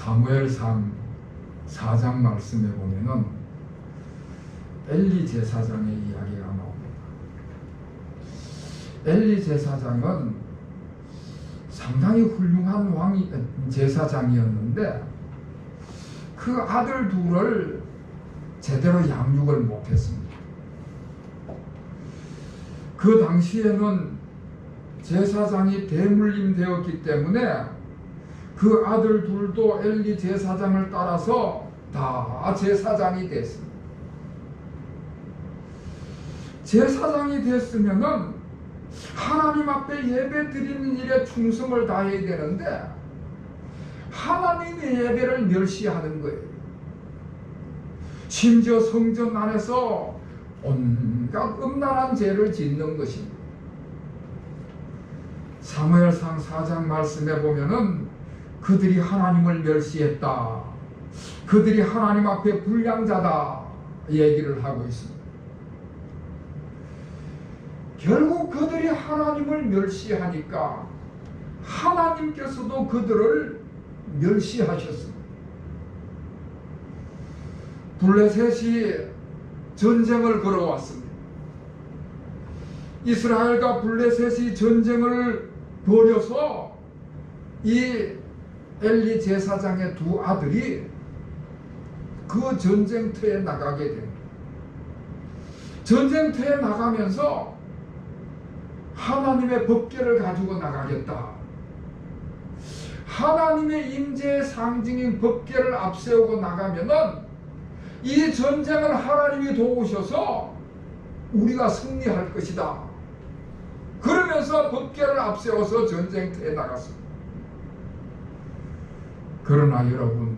사무엘상 4장 말씀에 보면은 엘리 제사장의 이야기가 나옵니다. 엘리 제사장은 상당히 훌륭한 제사장이었는데 그 아들 둘을 제대로 양육을 못했습니다. 그 당시에는 제사장이 대물림 되었기 때문에 그 아들 둘도 엘리 제사장을 따라서 다 제사장이 됐습니다. 제사장이 됐으면은 하나님 앞에 예배 드리는 일에 충성을 다해야 되는데 하나님의 예배를 멸시하는 거예요. 심지어 성전 안에서 온갖 음란한 죄를 짓는 것입니다. 사무엘상 4장 말씀에 보면은 그들이 하나님을 멸시했다, 그들이 하나님 앞에 불량자다 얘기를 하고 있습니다. 결국 그들이 하나님을 멸시하니까 하나님께서도 그들을 멸시하셨습니다. 블레셋이 전쟁을 걸어왔습니다. 이스라엘과 블레셋이 전쟁을 벌여서 이 엘리 제사장의 두 아들이 그 전쟁터에 나가게 됩니다. 전쟁터에 나가면서 하나님의 법궤를 가지고 나가겠다, 하나님의 임재의 상징인 법궤를 앞세우고 나가면은 이 전쟁을 하나님이 도우셔서 우리가 승리할 것이다. 그러면서 법궤를 앞세워서 전쟁터에 나갔습니다. 그러나 여러분,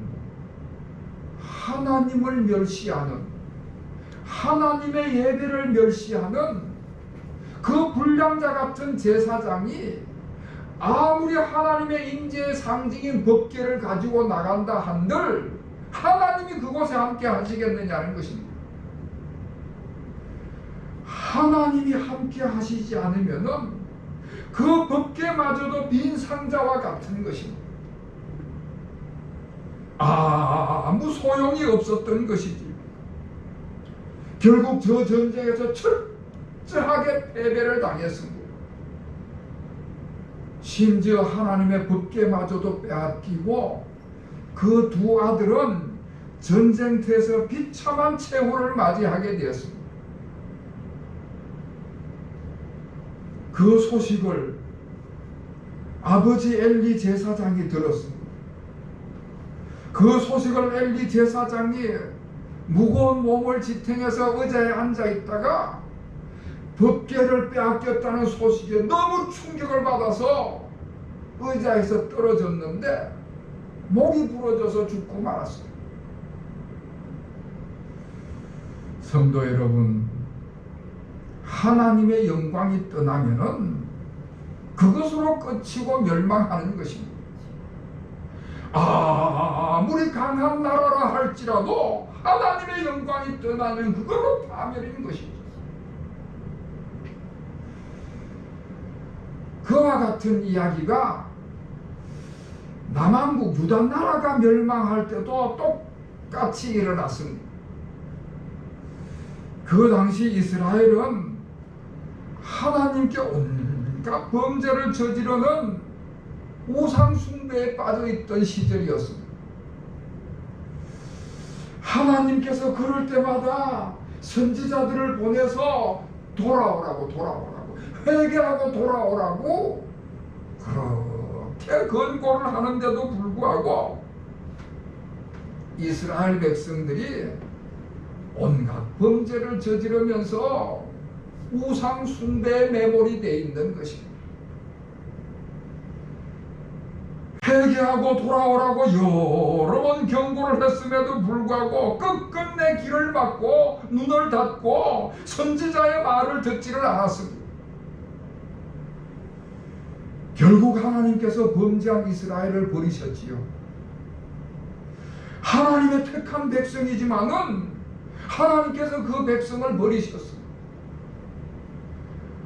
하나님을 멸시하는, 하나님의 예배를 멸시하는 그 불량자 같은 제사장이 아무리 하나님의 임재의 상징인 법궤를 가지고 나간다 한들 하나님이 그곳에 함께 하시겠느냐는 것입니다. 하나님이 함께 하시지 않으면은 그 법궤마저도 빈 상자와 같은 것입니다. 아무 소용이 없었던 것이지. 결국 저 전쟁에서 철저하게 패배를 당했습니다. 심지어 하나님의 법궤마저도 빼앗기고 그 두 아들은 전쟁터에서 비참한 최후를 맞이하게 되었습니다. 그 소식을 아버지 엘리 제사장이 들었습니다. 그 소식을 엘리 제사장이 무거운 몸을 지탱해서 의자에 앉아 있다가 법궤를 빼앗겼다는 소식에 너무 충격을 받아서 의자에서 떨어졌는데 목이 부러져서 죽고 말았어요. 성도 여러분, 하나님의 영광이 떠나면은 그것으로 끝이고 멸망하는 것입니다. 아무리 강한 나라라 할지라도 하나님의 영광이 떠나면 그걸로 파멸인 것이죠. 그와 같은 이야기가 남한국 유다 나라가 멸망할 때도 똑같이 일어났습니다. 그 당시 이스라엘은 하나님께 온갖 범죄를 저지르는 우상 숭배에 빠져있던 시절이었습니다. 하나님께서 그럴 때마다 선지자들을 보내서 돌아오라고 회개하고 돌아오라고 그렇게 권고를 하는데도 불구하고 이스라엘 백성들이 온갖 범죄를 저지르면서 우상 숭배에 매몰이 되어 있는 것입니다. 회개하고 돌아오라고 여러 번 경고를 했음에도 불구하고 끝끝내 길을 막고 눈을 닫고 선지자의 말을 듣지를 않았습니다. 결국 하나님께서 범죄한 이스라엘을 버리셨지요. 하나님의 택한 백성이지만은 하나님께서 그 백성을 버리셨습니다.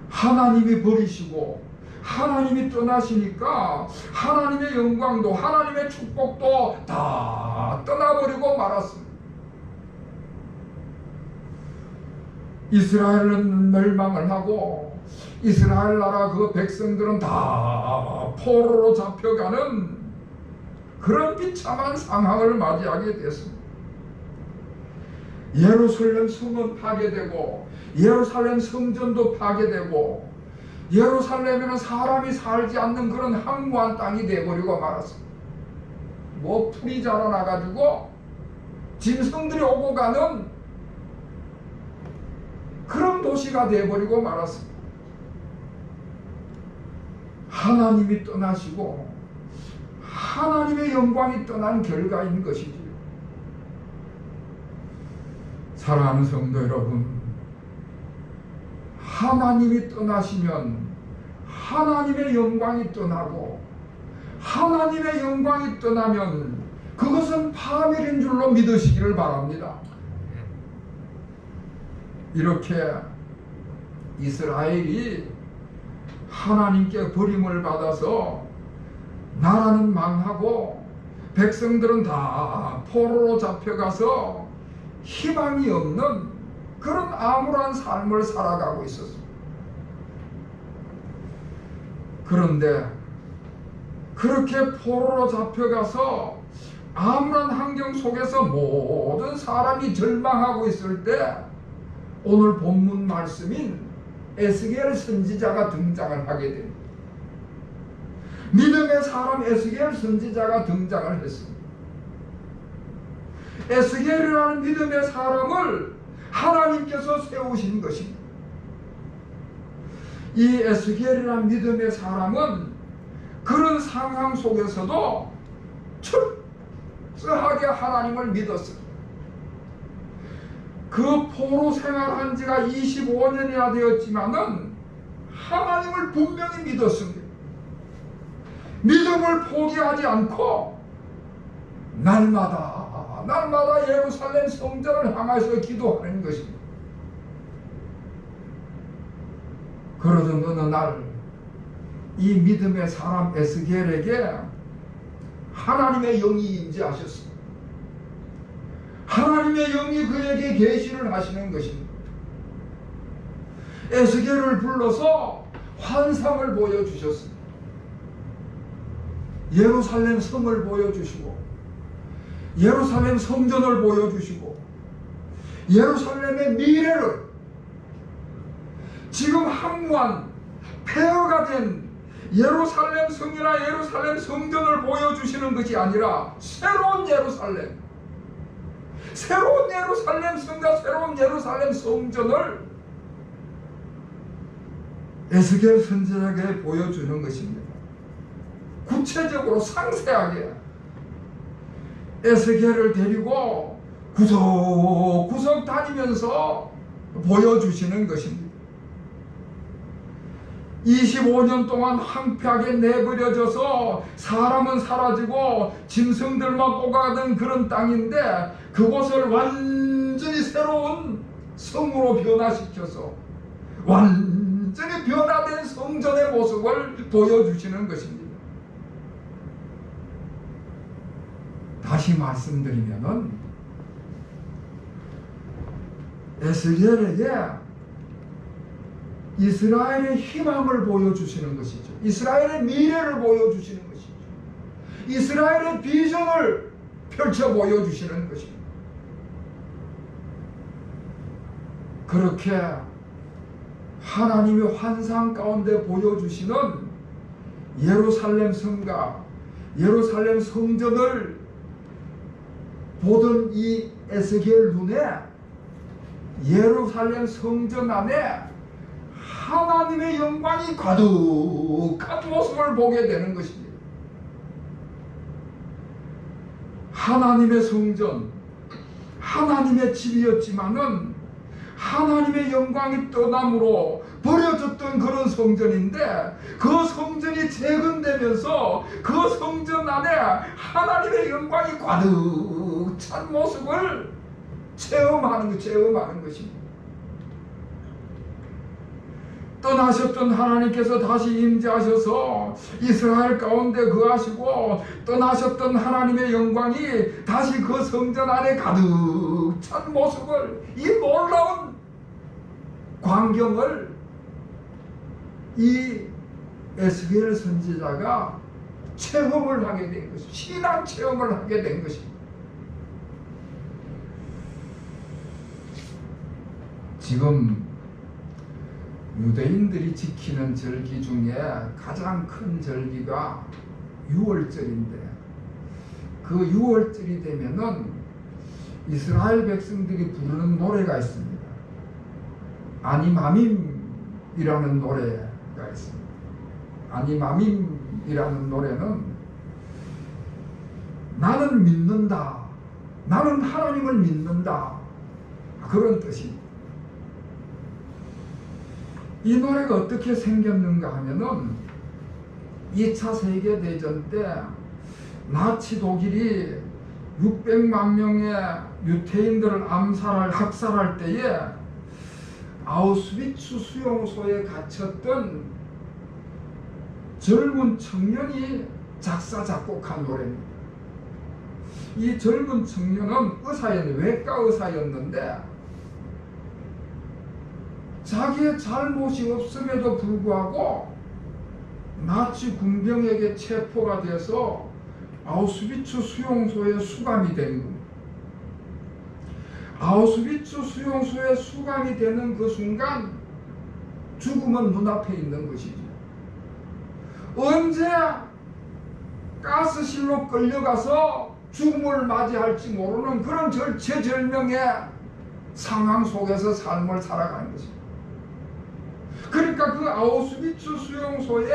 하나님이 버리시고 하나님이 떠나시니까 하나님의 영광도 하나님의 축복도 다 떠나버리고 말았습니다. 이스라엘은 멸망을 하고 이스라엘 나라 그 백성들은 다 포로로 잡혀가는 그런 비참한 상황을 맞이하게 됐습니다. 예루살렘 성은 파괴되고 예루살렘 성전도 파괴되고 예루살렘에는 사람이 살지 않는 그런 황무한 땅이 되어버리고 말았습니다. 뭐 풀이 자라나가지고 짐승들이 오고 가는 그런 도시가 되어버리고 말았습니다. 하나님이 떠나시고 하나님의 영광이 떠난 결과인 것이지요. 사랑하는 성도 여러분, 하나님이 떠나시면 하나님의 영광이 떠나고 하나님의 영광이 떠나면 그것은 파멸인 줄로 믿으시기를 바랍니다. 이렇게 이스라엘이 하나님께 버림을 받아서 나라는 망하고 백성들은 다 포로로 잡혀가서 희망이 없는 그런 암울한 삶을 살아가고 있었습니다. 그런데 그렇게 포로로 잡혀가서 암울한 환경 속에서 모든 사람이 절망하고 있을 때 오늘 본문 말씀인 에스겔 선지자가 등장을 하게 됩니다. 믿음의 사람 에스겔 선지자가 등장을 했습니다. 에스겔이라는 믿음의 사람을 하나님께서 세우신 것입니다. 이 에스겔이라는 믿음의 사람은 그런 상황 속에서도 철저하게 하나님을 믿었습니다. 그 포로 생활한 지가 25년이나 되었지만은 하나님을 분명히 믿었습니다. 믿음을 포기하지 않고 날마다 예루살렘 성전을 향해서 기도하는 것입니다. 그러던 어느 날 이 믿음의 사람 에스겔에게 하나님의 영이 임재하셨습니다. 하나님의 영이 그에게 계시를 하시는 것입니다. 에스겔을 불러서 환상을 보여주셨습니다. 예루살렘 성을 보여주시고 예루살렘 성전을 보여주시고 예루살렘의 미래를 지금 황무한 폐허가 된 예루살렘 성이나 예루살렘 성전을 보여주시는 것이 아니라 새로운 예루살렘 성과 새로운 예루살렘 성전을 에스겔 선지자에게 보여주는 것입니다. 구체적으로 상세하게 에스겔을 데리고 구석구석 다니면서 보여주시는 것입니다. 25년 동안 황폐하게 내버려져서 사람은 사라지고 짐승들만 오가던 그런 땅인데 그곳을 완전히 새로운 성으로 변화시켜서 완전히 변화된 성전의 모습을 보여주시는 것입니다. 다시 말씀드리면은 에스겔에게 이스라엘의 희망을 보여주시는 것이죠. 이스라엘의 미래를 보여주시는 것이죠. 이스라엘의 비전을 펼쳐 보여주시는 것입니다. 그렇게 하나님의 환상 가운데 보여주시는 예루살렘 성과 예루살렘 성전을 보던 이 에스겔 눈에 예루살렘 성전 안에 하나님의 영광이 가득한 모습을 보게 되는 것입니다. 하나님의 성전, 하나님의 집이었지만은 하나님의 영광이 떠남으로 버려졌던 그런 성전인데 그 성전이 재건되면서 그 성전 안에 하나님의 영광이 가득 찬 모습을 체험하는 것입니다. 떠나셨던 하나님께서 다시 임재하셔서 이스라엘 가운데 거하시고 떠나셨던 하나님의 영광이 다시 그 성전 안에 가득 찬 모습을, 이 놀라운 광경을 이 에스겔 선지자가 체험을 하게 된 것입니다. 신앙 체험을 하게 된 것입니다. 지금 유대인들이 지키는 절기 중에 가장 큰 절기가 6월절인데, 그 6월절이 되면은 이스라엘 백성들이 부르는 노래가 있습니다. 아니마밈이라는 노래가 있습니다. 아니마밈이라는 노래는 나는 믿는다, 나는 하나님을 믿는다, 그런 뜻입니다. 이 노래가 어떻게 생겼는가 하면은 2차 세계대전 때 나치 독일이 600만 명의 유태인들을 학살할 때에 아우슈비츠 수용소에 갇혔던 젊은 청년이 작사 작곡한 노래입니다. 이 젊은 청년은 외과 의사였는데 자기의 잘못이 없음에도 불구하고 나치 군병에게 체포가 돼서 아우슈비츠 수용소에 수감이 된 겁니다. 아우슈비츠 수용소에 수감이 되는 그 순간 죽음은 눈앞에 있는 것이죠. 언제 가스실로 끌려가서 죽음을 맞이할지 모르는 그런 절체절명의 상황 속에서 삶을 살아가는 것입니다. 그러니까 그 아우슈비츠 수용소에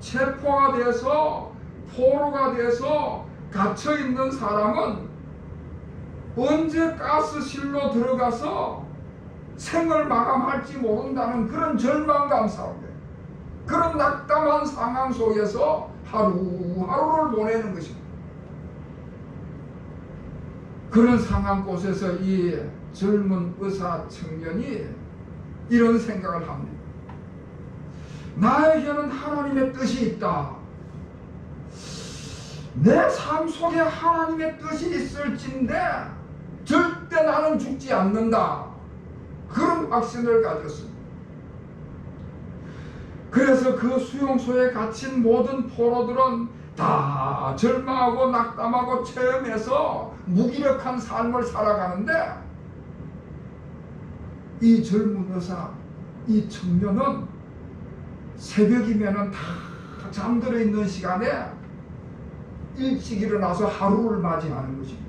체포가 돼서 포로가 돼서 갇혀있는 사람은 언제 가스실로 들어가서 생을 마감할지 모른다는 그런 절망감 속에, 그런 낙담한 상황 속에서 하루하루를 보내는 것입니다. 그런 상황 곳에서 이 젊은 의사 청년이 이런 생각을 합니다. 나에게는 하나님의 뜻이 있다. 내 삶 속에 하나님의 뜻이 있을진데 절대 나는 죽지 않는다. 그런 확신을 가졌습니다. 그래서 그 수용소에 갇힌 모든 포로들은 다 절망하고 낙담하고 체험해서 무기력한 삶을 살아가는데, 이 젊은 의사, 이 청년은 새벽이면은 다 잠들어 있는 시간에 일찍 일어나서 하루를 맞이하는 것입니다.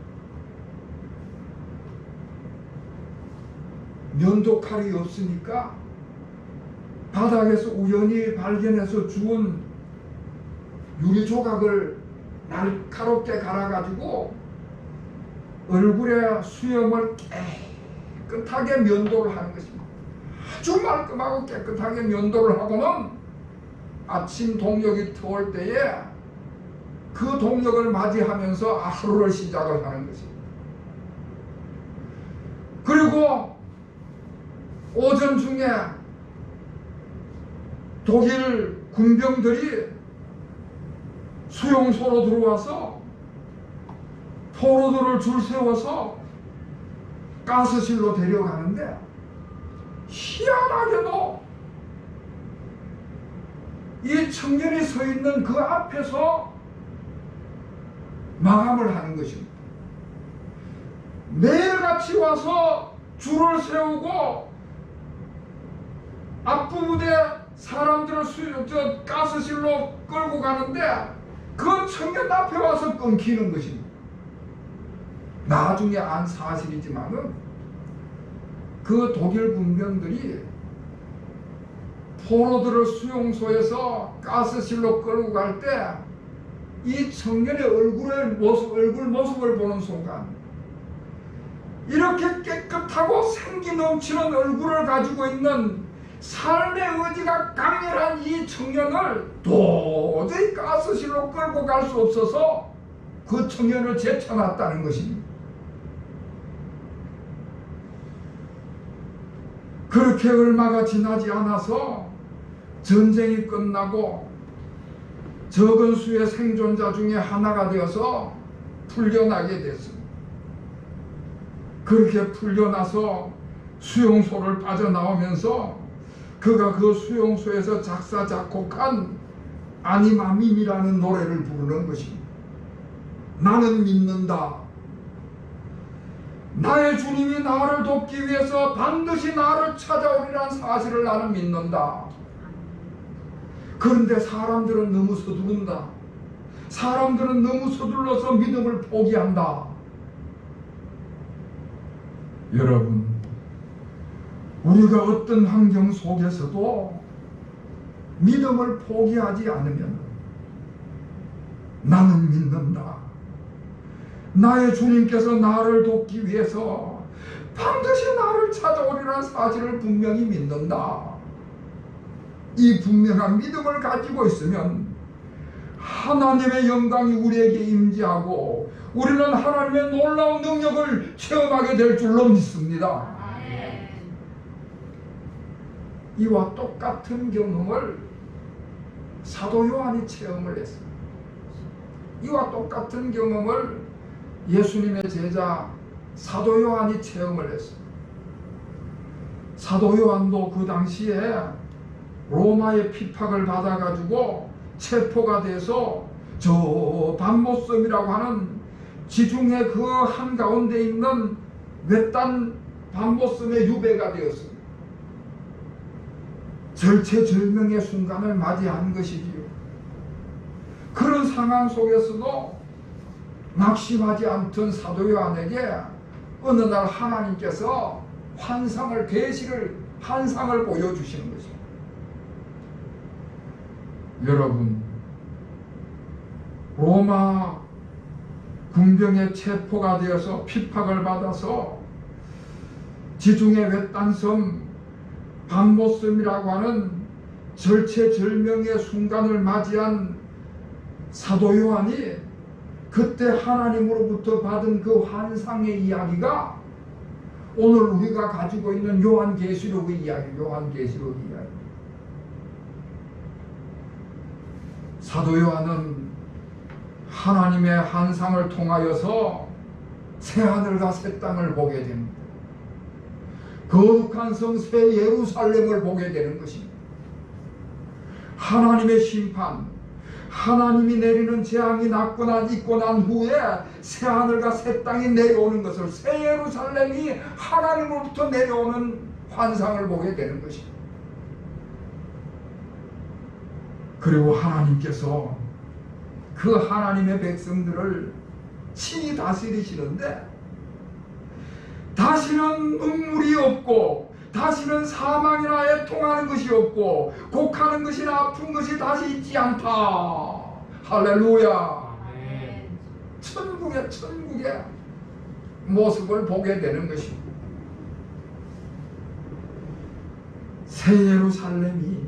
면도칼이 없으니까 바닥에서 우연히 발견해서 주운 유리 조각을 날카롭게 갈아가지고 얼굴에 수염을 깨끗하게 면도를 하는 것입니다. 아주 말끔하고 깨끗하게 면도를 하고는 아침 동력이 터올 때에 그 동력을 맞이하면서 하루를 시작을 하는 것입니다. 그리고 오전 중에 독일 군병들이 수용소로 들어와서 포로들을 줄 세워서 가스실로 데려가는데, 희한하게도 이 청년이 서 있는 그 앞에서 마감을 하는 것입니다. 매일같이 와서 줄을 세우고 앞부분에 사람들을 가스실로 끌고 가는데 그 청년 앞에 와서 끊기는 것입니다. 나중에 안 사실이지만은 그 독일 군병들이 포로들을 수용소에서 가스실로 끌고 갈 때 이 청년의 얼굴 모습을 보는 순간, 이렇게 깨끗하고 생기 넘치는 얼굴을 가지고 있는 삶의 의지가 강렬한 이 청년을 도저히 가스실로 끌고 갈 수 없어서 그 청년을 제쳐놨다는 것입니다. 그렇게 얼마가 지나지 않아서 전쟁이 끝나고 적은 수의 생존자 중에 하나가 되어서 풀려나게 됐습니다. 그렇게 풀려나서 수용소를 빠져나오면서 그가 그 수용소에서 작사 작곡한 아니마민이라는 노래를 부르는 것입니다. 나는 믿는다. 나의 주님이 나를 돕기 위해서 반드시 나를 찾아오리라는 사실을 나는 믿는다. 그런데 사람들은 너무 서두른다. 사람들은 너무 서둘러서 믿음을 포기한다. 여러분, 우리가 어떤 환경 속에서도 믿음을 포기하지 않으면 나는 믿는다. 나의 주님께서 나를 돕기 위해서 반드시 나를 찾아오리라는 사실을 분명히 믿는다. 이 분명한 믿음을 가지고 있으면 하나님의 영광이 우리에게 임재하고 우리는 하나님의 놀라운 능력을 체험하게 될 줄로 믿습니다. 이와 똑같은 경험을 사도 요한이 체험을 했습니다. 이와 똑같은 경험을 예수님의 제자 사도 요한이 체험을 했습니다. 사도 요한도 그 당시에 로마의 핍박을 받아가지고 체포가 돼서 저 밤모섬이라고 하는 지중해 그 한가운데 있는 외딴 밤모섬의 유배가 되었습니다. 절체절명의 순간을 맞이한 것이지요. 그런 상황 속에서도 낙심하지 않던 사도 요한에게 어느 날 하나님께서 환상을 계시를 환상을 보여주시는 것입니다. 여러분, 로마 군병에 체포가 되어서 핍박을 받아서 지중해 외딴섬 밤모섬이라고 하는 절체절명의 순간을 맞이한 사도 요한이 그때 하나님으로부터 받은 그 환상의 이야기가 오늘 우리가 가지고 있는 요한계시록의 이야기, 요한계시록 이야기. 사도 요한은 하나님의 환상을 통하여서 새하늘과 새 땅을 보게 됩니다. 거룩한 성 새 예루살렘을 보게 되는 것입니다. 하나님의 심판, 하나님이 내리는 재앙이 있고 난 후에 새하늘과 새 땅이 내려오는 것을, 새 예루살렘이 하나님으로부터 내려오는 환상을 보게 되는 것입니다. 그리고 하나님께서 그 하나님의 백성들을 친히 다스리시는데 다시는 눈물이 없고 다시는 사망이나 애통하는 것이 없고 곡하는 것이나 아픈 것이 다시 있지 않다. 할렐루야. 천국의 모습을 보게 되는 것입니다. 새 예루살렘이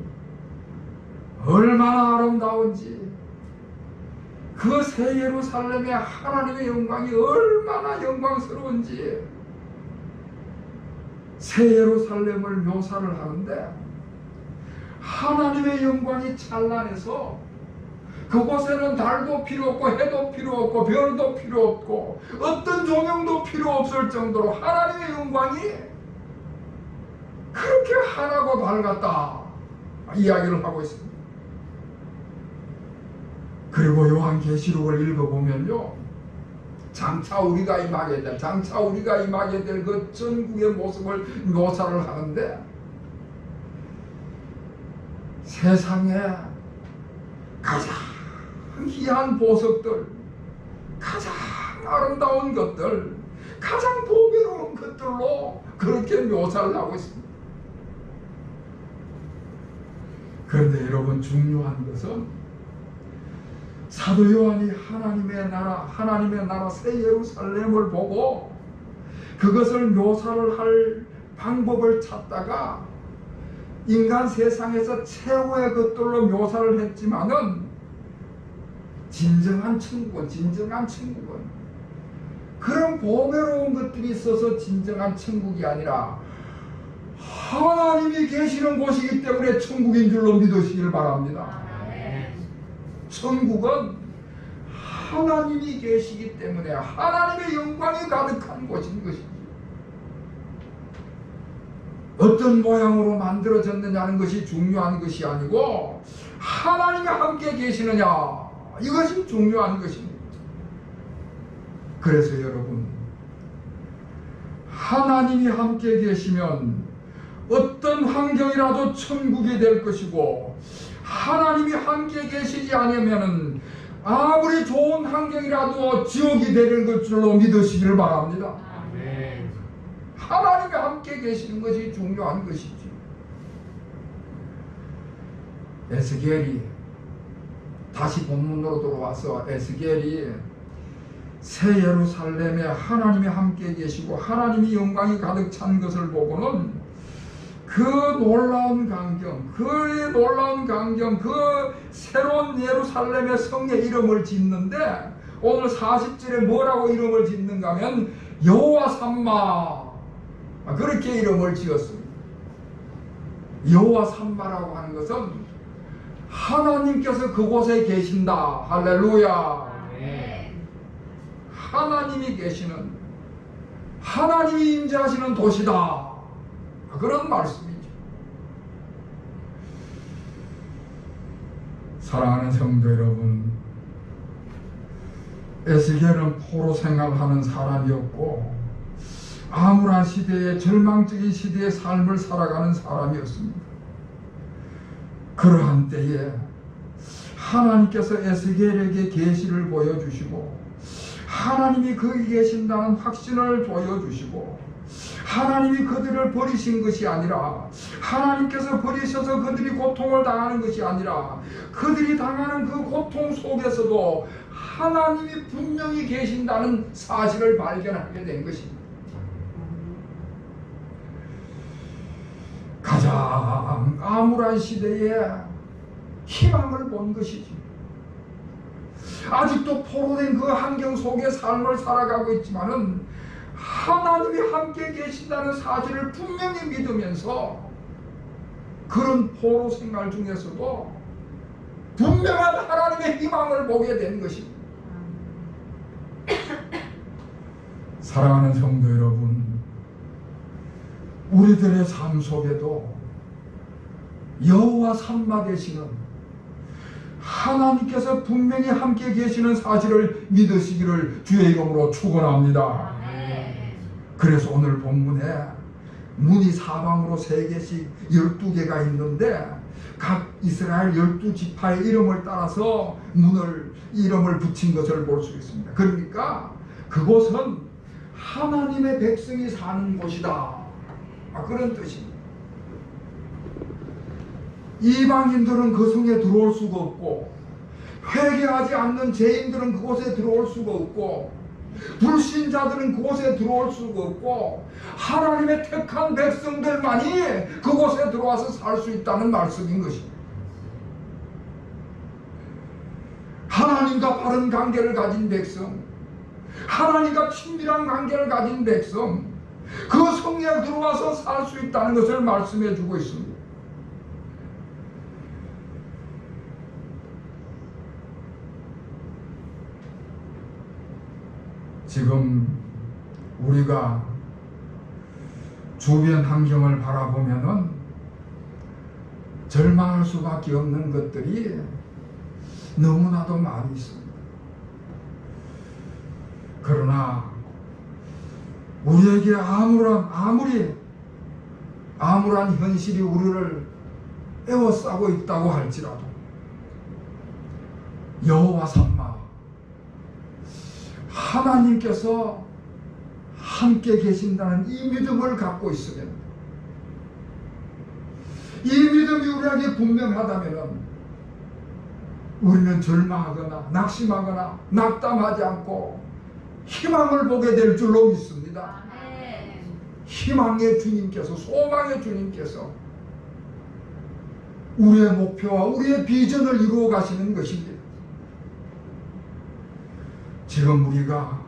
얼마나 아름다운지, 그 새 예루살렘의 하나님의 영광이 얼마나 영광스러운지 새 예루살렘을 묘사를 하는데, 하나님의 영광이 찬란해서 그곳에는 달도 필요 없고 해도 필요 없고 별도 필요 없고 어떤 조명도 필요 없을 정도로 하나님의 영광이 그렇게 환하고 밝았다 이야기를 하고 있습니다. 그리고 요한계시록을 읽어보면요, 장차 우리가 임하게 될 그 전국의 모습을 묘사를 하는데, 세상에 가장 희한 보석들, 가장 아름다운 것들, 가장 보배로운 것들로 그렇게 묘사를 하고 있습니다. 그런데 여러분, 중요한 것은 사도 요한이 하나님의 나라 새 예루살렘을 보고 그것을 묘사를 할 방법을 찾다가 인간 세상에서 최고의 것들로 묘사를 했지만은 진정한 천국은 그런 보배로운 것들이 있어서 진정한 천국이 아니라 하나님이 계시는 곳이기 때문에 천국인 줄로 믿으시길 바랍니다. 천국은 하나님이 계시기 때문에 하나님의 영광이 가득한 곳인 것이지, 어떤 모양으로 만들어졌느냐는 것이 중요한 것이 아니고 하나님이 함께 계시느냐, 이것이 중요한 것입니다. 그래서 여러분, 하나님이 함께 계시면 어떤 환경이라도 천국이 될 것이고, 하나님이 함께 계시지 않으면 아무리 좋은 환경이라도 지옥이 되는 것으로 믿으시기를 바랍니다. 아멘. 하나님이 함께 계시는 것이 중요한 것이지. 에스겔이, 다시 본문으로 돌아와서 에스겔이 새 예루살렘에 하나님이 함께 계시고 하나님이 영광이 가득 찬 것을 보고는 그 놀라운 광경, 그 새로운 예루살렘의 성의 이름을 짓는데, 오늘 40절에 뭐라고 이름을 짓는가 하면 여호와 삼마, 그렇게 이름을 지었습니다. 여호와 삼마라고 하는 것은 하나님께서 그곳에 계신다. 할렐루야. 하나님이 계시는, 하나님이 임재하시는 도시다, 그런 말씀이죠. 사랑하는 성도 여러분, 에스겔은 포로 생활하는 사람이었고 암울한 시대에, 절망적인 시대의 삶을 살아가는 사람이었습니다. 그러한 때에 하나님께서 에스겔에게 계시를 보여주시고 하나님이 거기 계신다는 확신을 보여주시고, 하나님이 그들을 버리신 것이 아니라, 하나님께서 버리셔서 그들이 고통을 당하는 것이 아니라, 그들이 당하는 그 고통 속에서도 하나님이 분명히 계신다는 사실을 발견하게 된 것입니다. 가장 암울한 시대에 희망을 본 것이지. 아직도 포로된 그 환경 속에 삶을 살아가고 있지만은 하나님이 함께 계신다는 사실을 분명히 믿으면서 그런 포로 생활 중에서도 분명한 하나님의 희망을 보게 된 것입니다. 사랑하는 성도 여러분, 우리들의 삶 속에도 여호와 삼마 되시는 하나님께서 분명히 함께 계시는 사실을 믿으시기를 주의 이름으로 축원합니다. 그래서 오늘 본문에 문이 사방으로 3개씩 12개가 있는데 각 이스라엘 12지파의 이름을 따라서 문을 이름을 붙인 것을 볼 수 있습니다. 그러니까 그곳은 하나님의 백성이 사는 곳이다, 그런 뜻입니다. 이방인들은 그 성에 들어올 수가 없고, 회개하지 않는 죄인들은 그곳에 들어올 수가 없고, 불신자들은 그곳에 들어올 수가 없고, 하나님의 택한 백성들만이 그곳에 들어와서 살 수 있다는 말씀인 것입니다. 하나님과 바른 관계를 가진 백성, 하나님과 친밀한 관계를 가진 백성, 그 성에 들어와서 살 수 있다는 것을 말씀해 주고 있습니다. 지금 우리가 주변 환경을 바라보면은 절망할 수밖에 없는 것들이 너무나도 많이 있습니다. 그러나 우리에게 암울한 현실이 우리를 에워싸고 있다고 할지라도 여호와 삼마, 하나님께서 함께 계신다는 이 믿음을 갖고 있으면, 이 믿음이 우리에게 분명하다면 우리는 절망하거나 낙심하거나 낙담하지 않고 희망을 보게 될 줄로 믿습니다. 희망의 주님께서, 소망의 주님께서 우리의 목표와 우리의 비전을 이루어 가시는 것입니다. 지금 우리가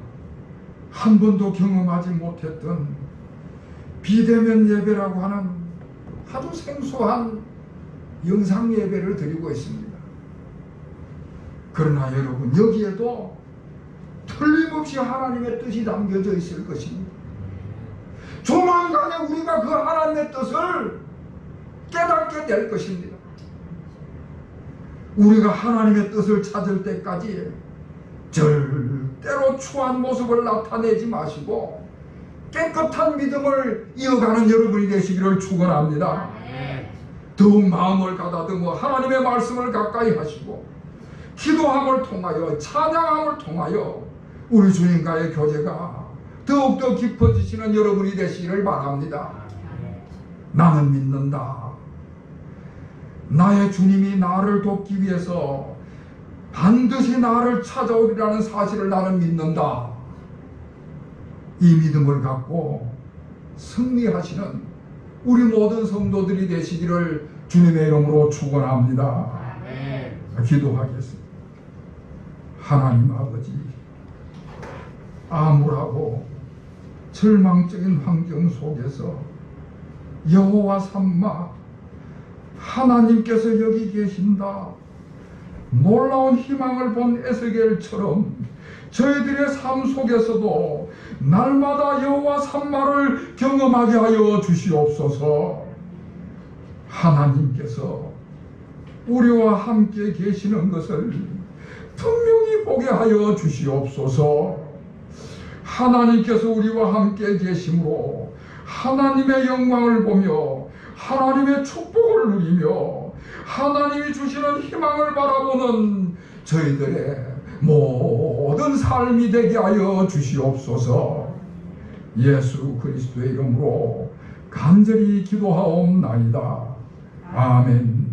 한 번도 경험하지 못했던 비대면 예배라고 하는 아주 생소한 영상 예배를 드리고 있습니다. 그러나 여러분, 여기에도 틀림없이 하나님의 뜻이 담겨져 있을 것입니다. 조만간에 우리가 그 하나님의 뜻을 깨닫게 될 것입니다. 우리가 하나님의 뜻을 찾을 때까지 절대로 추한 모습을 나타내지 마시고 깨끗한 믿음을 이어가는 여러분이 되시기를 축원합니다. 더욱 마음을 가다듬어 하나님의 말씀을 가까이 하시고 기도함을 통하여 찬양함을 통하여 우리 주님과의 교제가 더욱더 깊어지시는 여러분이 되시기를 바랍니다. 나는 믿는다. 나의 주님이 나를 돕기 위해서 반드시 나를 찾아오리라는 사실을 나는 믿는다. 이 믿음을 갖고 승리하시는 우리 모든 성도들이 되시기를 주님의 이름으로 축원합니다. 기도하겠습니다. 하나님 아버지, 암울하고 절망적인 환경 속에서 여호와 삼마 하나님께서 여기 계신다. 놀라운 희망을 본 에스겔처럼 저희들의 삶 속에서도 날마다 여호와 삼마를 경험하게 하여 주시옵소서. 하나님께서 우리와 함께 계시는 것을 분명히 보게 하여 주시옵소서. 하나님께서 우리와 함께 계심으로 하나님의 영광을 보며 하나님의 축복을 누리며 하나님이 주시는 희망을 바라보는 저희들의 모든 삶이 되게 하여 주시옵소서. 예수 그리스도의 이름으로 간절히 기도하옵나이다. 아멘.